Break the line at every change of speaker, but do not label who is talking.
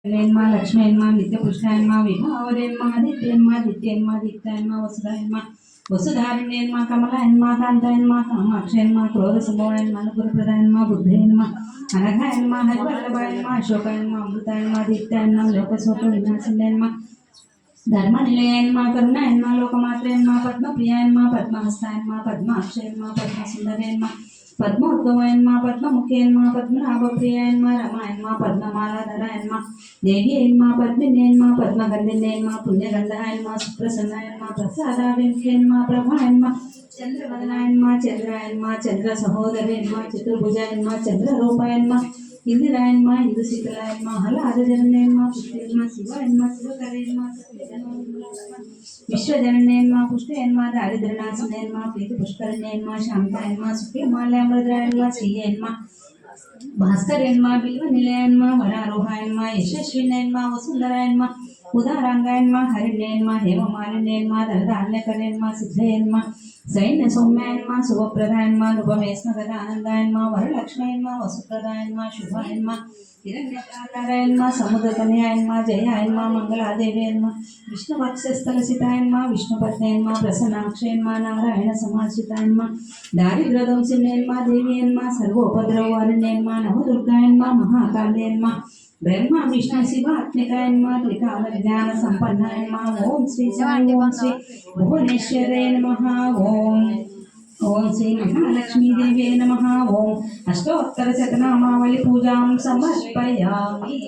मा लक्ष्मीन्मा नित्यपुष्टान्मा विभावरेन्मा दित्यन्मा दित्यन्मा दिक्तान्मा वसुधान्मा वसुधारण्यन्मा कमलान्मा कान्तान्मा कामाक्षन्मा क्रोधसमोयन्मा नुपुरप्रदान्मा बुद्धेन्मा अनघान्मा हरिवल्लभान्मा अशोकान्मा अमृतान्मा दित्यान्मा लोकसोकविनाशिन्यन्मा धर्मनिलयन्मा करुणान्मा लोकमात्रेन्मा पद्मप्रियान्मा पद्महस्तान्मा पद्माक्षयन्मा पद्मसुन्दरेन्मा पद्मोद्गमयन्मा पद्ममुखेन्मा पद्मनाभप्रियान्मा रमायन्मा पद्ममालाधरायन्मा देव्यन्मा पद्मिन्यन्मा पद्मगन्धिन्यन्मा पुण्यगन्धायन्मा सुप्रसन्नायन्मा प्रसादाविन्यन्मा प्रभायन्मा चंद्रवदनायन्मा चंद्रायन्मा चंद्रसहोदरेन्मा चतुर्भुजायन्मा चंद्ररूपायन्मा इंदिरायन्मा इंदुशीतलायन्मा हलादजनन्यन्मा पुष्टिन्मा शिवायन्मा शिवकरेन्मा विश्वजनन्यन्मा पुष्टयन्मा दारिद्र्यनाशनयन्मा प्रीतिपुष्करण्यन्मा शान्तायन्मा सुखमाल्यामृद्रायन्मा श्रीयन्मा भास्करन्मा बिल्वनिलयन्मा वरारोहायन्मा यशस्विन्यन्मा वसुन्धरायन्मा उदारांगायन्मा हरिण्यन्मा हेममालिन्यन्मा दलधान्यकरन्मा सिद्धयन्मा सैन्य सौम्यायन्मा शुभप्रदायन्मा नृपमेस्मगदानन्दायन्मा वरलक्ष्मयन्मा वसुप्रदायन्मा शुभायन्मा हिरण्यकाकारयन्मा समुद्रकन्यायन्मा जयायन्मा मंगलादेव्यन्मा विष्णुवक्षस्थलसितायन्मा विष्णुपत्न्यन्मा प्रसन्नाक्षयन्मा नारायणसमाश्रितायन्मा दारिद्र्यदंसिन्यन्मा देव्यन्मा सर्वोपद्रववारिण्यन्मा नवदुर्गायन्मा महाकाल्यन्मा ब्रह्मा विष्णु शिवात्मिकायन्मा त्रिकालज्ञानसम्पन्नायन्मा ओम श्री भुवनेश्वरे नमः ओम श्री महालक्ष्मी देवी नमः ओम अष्टोत्तरशतनामावली पूजां समर्पयामि।